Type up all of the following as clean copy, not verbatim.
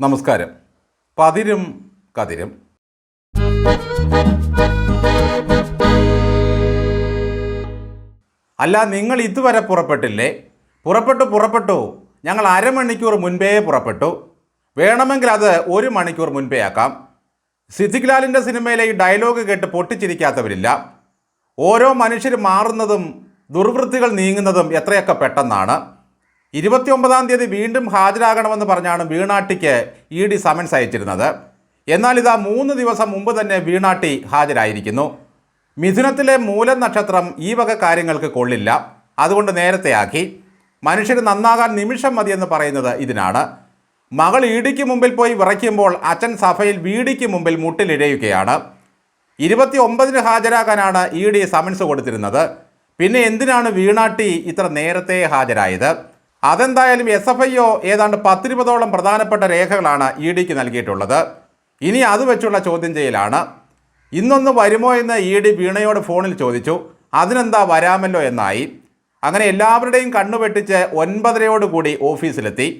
നമസ്കാരം. പതിരും കതിരും. അല്ല, നിങ്ങൾ ഇതുവരെ പുറപ്പെട്ടില്ലേ? പുറപ്പെട്ടു. ഞങ്ങൾ അരമണിക്കൂർ മുൻപേ പുറപ്പെട്ടു. വേണമെങ്കിൽ അത് 1 മണിക്കൂർ മുൻപേ ആക്കാം. സിദ്ദിഖ് ലാലിൻ്റെ സിനിമയിലെ ഈ ഡയലോഗ് കേട്ട് പൊട്ടിച്ചിരിക്കാത്തവരില്ല. ഓരോ മനുഷ്യർ മാറുന്നതും ദുർവൃത്തികൾ നീങ്ങുന്നതും എത്രയൊക്കെ പെട്ടെന്നാണ്. 29-ാം തീയതി വീണ്ടും ഹാജരാകണമെന്ന് പറഞ്ഞാണ് വീണാട്ടിക്ക് ED സമൻസ് അയച്ചിരുന്നത്. എന്നാൽ ഇതാ 3 ദിവസം മുമ്പ് തന്നെ വീണാട്ടി ഹാജരായിരിക്കുന്നു. മിഥുനത്തിലെ മൂലം നക്ഷത്രം ഈ വക കാര്യങ്ങൾക്ക് കൊള്ളില്ല. അതുകൊണ്ട് നേരത്തെയാക്കി. മനുഷ്യർ നന്നാകാൻ നിമിഷം മതിയെന്ന് പറയുന്നത് ഇതിനാണ്. മകൾ EDക്ക് മുമ്പിൽ പോയി വിറയ്ക്കുമ്പോൾ അച്ഛൻ സഭയിൽ VDക്ക് മുമ്പിൽ മുട്ടിലിഴയുകയാണ്. 29-ന് ഹാജരാകാനാണ് ED സമൻസ് കൊടുത്തിരുന്നത്. പിന്നെ എന്തിനാണ് വീണാട്ടി ഇത്ര നേരത്തെ ഹാജരായത്? അതെന്തായാലും SFIO ഏതാണ്ട് 10-20ഓളം പ്രധാനപ്പെട്ട രേഖകളാണ് EDക്ക് നൽകിയിട്ടുള്ളത്. ഇനി അത് വെച്ചുള്ള ചോദ്യം ചെയ്യലാണ്. ഇന്നൊന്ന് വരുമോ എന്ന് ED വീണയോട് ഫോണിൽ ചോദിച്ചു. അതിനെന്താ, വരാമല്ലോ എന്നായി. അങ്ങനെ എല്ലാവരുടെയും കണ്ണുവെട്ടിച്ച് 9:30 ഓഫീസിലെത്തി.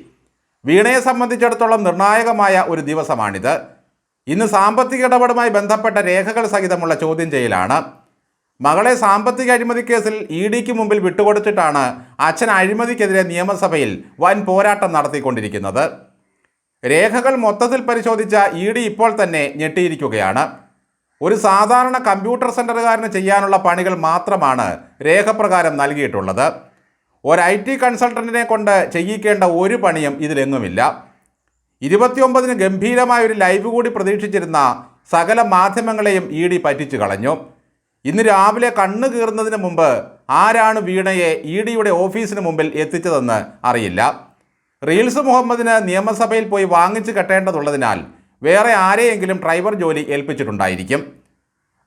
വീണയെ സംബന്ധിച്ചിടത്തോളം നിർണായകമായ ഒരു ദിവസമാണിത്. ഇന്ന് സാമ്പത്തിക ഇടപാടുമായി ബന്ധപ്പെട്ട രേഖകൾ സഹിതമുള്ള ചോദ്യം ചെയ്യലാണ്. മകളെ സാമ്പത്തിക അഴിമതി കേസിൽ EDക്ക് മുമ്പിൽ വിട്ടുകൊടുത്തിട്ടാണ് അച്ഛൻ അഴിമതിക്കെതിരെ നിയമസഭയിൽ വൻ പോരാട്ടം നടത്തിക്കൊണ്ടിരിക്കുന്നത്. രേഖകൾ മൊത്തത്തിൽ പരിശോധിച്ച ED ഇപ്പോൾ തന്നെ ഞെട്ടിയിരിക്കുകയാണ്. ഒരു സാധാരണ കമ്പ്യൂട്ടർ സെൻ്ററുകാരന് ചെയ്യാനുള്ള പണികൾ മാത്രമാണ് രേഖപ്രകാരം നൽകിയിട്ടുള്ളത്. ഒരു IT കൺസൾട്ടൻറ്റിനെ കൊണ്ട് ചെയ്യിക്കേണ്ട ഒരു പണിയും ഇതിലെങ്ങുമില്ല. 29-ന് ഗംഭീരമായൊരു ലൈവ് കൂടി പ്രതീക്ഷിച്ചിരുന്ന സകല മാധ്യമങ്ങളെയും ED പറ്റിച്ചു കളഞ്ഞു. ഇന്ന് രാവിലെ കണ്ണ് കീറുന്നതിന് മുമ്പ് ആരാണ് വീണയെ EDയുടെ ഓഫീസിന് മുമ്പിൽ എത്തിച്ചതെന്ന് അറിയില്ല. റീൽസ് മുഹമ്മദിന് നിയമസഭയിൽ പോയി വാങ്ങിച്ചു കെട്ടേണ്ടതുള്ളതിനാൽ വേറെ ആരെയെങ്കിലും ഡ്രൈവർ ജോലി ഏൽപ്പിച്ചിട്ടുണ്ടായിരിക്കും.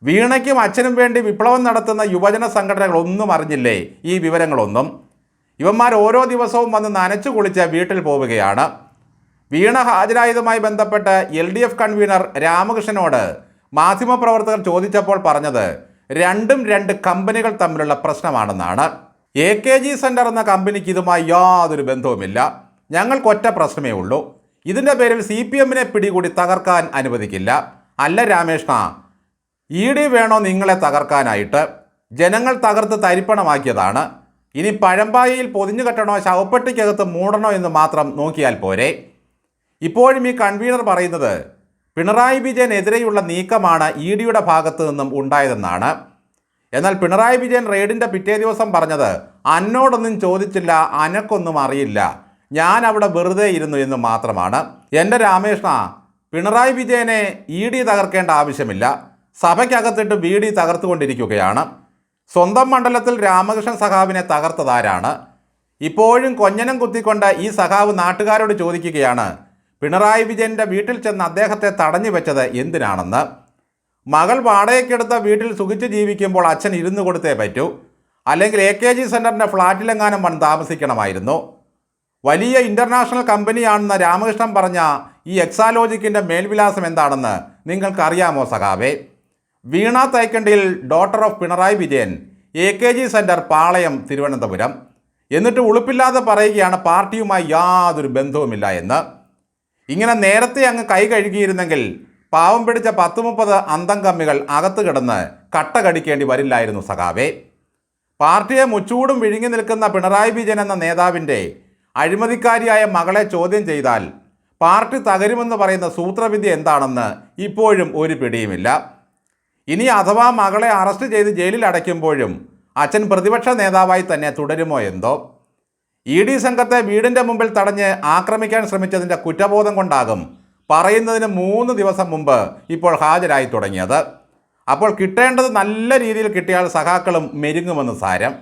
വീണയ്ക്കും അച്ഛനും വേണ്ടി വിപ്ലവം നടത്തുന്ന യുവജന സംഘടനകളൊന്നും അറിഞ്ഞില്ലേ ഈ വിവരങ്ങളൊന്നും? ഇവന്മാർ ഓരോ ദിവസവും വന്ന് നനച്ചു കുളിച്ച് വീട്ടിൽ പോവുകയാണ്. വീണ ഹാജരായതുമായി ബന്ധപ്പെട്ട് LDF കൺവീനർ രാമകൃഷ്ണനോട് മാധ്യമപ്രവർത്തകർ ചോദിച്ചപ്പോൾ പറഞ്ഞത് രണ്ടും 2 കമ്പനികൾ തമ്മിലുള്ള പ്രശ്നമാണെന്നാണ്. AKG സെൻറ്റർ എന്ന കമ്പനിക്ക് ഇതുമായി യാതൊരു ബന്ധവുമില്ല. ഞങ്ങൾക്കൊറ്റ പ്രശ്നമേ ഉള്ളൂ. ഇതിൻ്റെ പേരിൽ CPMനെ പിടികൂടി തകർക്കാൻ അനുവദിക്കില്ല. അല്ല രാമേഷ്ണ, ED വേണോ നിങ്ങളെ തകർക്കാനായിട്ട്? ജനങ്ങൾ തകർത്ത് തരിപ്പണമാക്കിയതാണ്. ഇനി പഴമ്പായയിൽ പൊതിഞ്ഞു കെട്ടണോ ശവപ്പെട്ടിക്കകത്ത് മൂടണോ എന്ന് മാത്രം നോക്കിയാൽ പോരെ. ഇപ്പോഴും ഈ കൺവീനർ പറയുന്നത് പിണറായി വിജയനെതിരെയുള്ള നീക്കമാണ് EDയുടെ ഭാഗത്തു നിന്നും ഉണ്ടായതെന്നാണ്. എന്നാൽ പിണറായി വിജയൻ റെയ്ഡിൻ്റെ പിറ്റേ ദിവസം പറഞ്ഞത് അന്നോടൊന്നും ചോദിച്ചില്ല, അനക്കൊന്നും അറിയില്ല, ഞാൻ അവിടെ വെറുതെ ഇരുന്നു എന്ന് മാത്രമാണ്. എൻ്റെ രാമേഷ്ണ, പിണറായി വിജയനെ ED തകർക്കേണ്ട ആവശ്യമില്ല. സഭയ്ക്കകത്തിട്ട് VD തകർത്തുകൊണ്ടിരിക്കുകയാണ്. സ്വന്തം മണ്ഡലത്തിൽ രാമകൃഷ്ണൻ സഖാവിനെ തകർത്തതാരാണ്? ഇപ്പോഴും കൊഞ്ഞനം കുത്തിക്കൊണ്ട് ഈ സഖാവ് നാട്ടുകാരോട് ചോദിക്കുകയാണ് പിണറായി വിജയൻ്റെ വീട്ടിൽ ചെന്ന് അദ്ദേഹത്തെ തടഞ്ഞു വെച്ചത് എന്തിനാണെന്ന്. മകൾ വാടകയ്ക്കെടുത്ത വീട്ടിൽ സുഖിച്ച് ജീവിക്കുമ്പോൾ അച്ഛൻ ഇരുന്ന് കൊടുത്തേ പറ്റൂ. അല്ലെങ്കിൽ AKG സെൻറ്ററിൻ്റെ ഫ്ലാറ്റിലെങ്ങാനും വന്ന് താമസിക്കണമായിരുന്നു. വലിയ ഇൻ്റർനാഷണൽ കമ്പനിയാണെന്ന് രാമകൃഷ്ണൻ പറഞ്ഞ ഈ എക്സാലോജിക്കിൻ്റെ മേൽവിലാസം എന്താണെന്ന് നിങ്ങൾക്കറിയാമോ സഖാവേ? Veena Thaikandiyil daughter of Pinarayi Vijayan, AKG centre, Palayam, Thiruvananthapuram. എന്നിട്ട് ഉളുപ്പില്ലാതെ പറയുകയാണ് പാർട്ടിയുമായി യാതൊരു ബന്ധവുമില്ല എന്ന്. ഇങ്ങനെ നേരത്തെ അങ്ങ് കൈ കഴുകിയിരുന്നെങ്കിൽ പാവം പിടിച്ച 10-30 അന്തം കമ്മികൾ അകത്ത് കിടന്ന് കട്ട കടിക്കേണ്ടി വരില്ലായിരുന്നു സഖാവേ. പാർട്ടിയെ മുച്ചൂടും വിഴുങ്ങി നിൽക്കുന്ന പിണറായി വിജയൻ എന്ന നേതാവിൻ്റെ അഴിമതിക്കാരിയായ മകളെ ചോദ്യം ചെയ്താൽ പാർട്ടി തകരുമെന്ന് പറയുന്ന സൂത്രവിദ്യ എന്താണെന്ന് ഇപ്പോഴും ഒരു പിടിയുമില്ല. ഇനി അഥവാ മകളെ അറസ്റ്റ് ചെയ്ത് ജയിലിൽ അടയ്ക്കുമ്പോഴും അച്ഛൻ പ്രതിപക്ഷ നേതാവായി തന്നെ തുടരുമോ എന്തോ. ED സംഘത്തെ വീടിൻ്റെ മുമ്പിൽ തടഞ്ഞ് ആക്രമിക്കാൻ ശ്രമിച്ചതിൻ്റെ കുറ്റബോധം കൊണ്ടാകും പറയുന്നതിന് 3 ദിവസം മുമ്പ് ഇപ്പോൾ ഹാജരായി തുടങ്ങിയത്. അപ്പോൾ കിട്ടേണ്ടത് നല്ല രീതിയിൽ കിട്ടിയാൽ സഖാക്കളും മെരുങ്ങുമെന്ന് സാരം.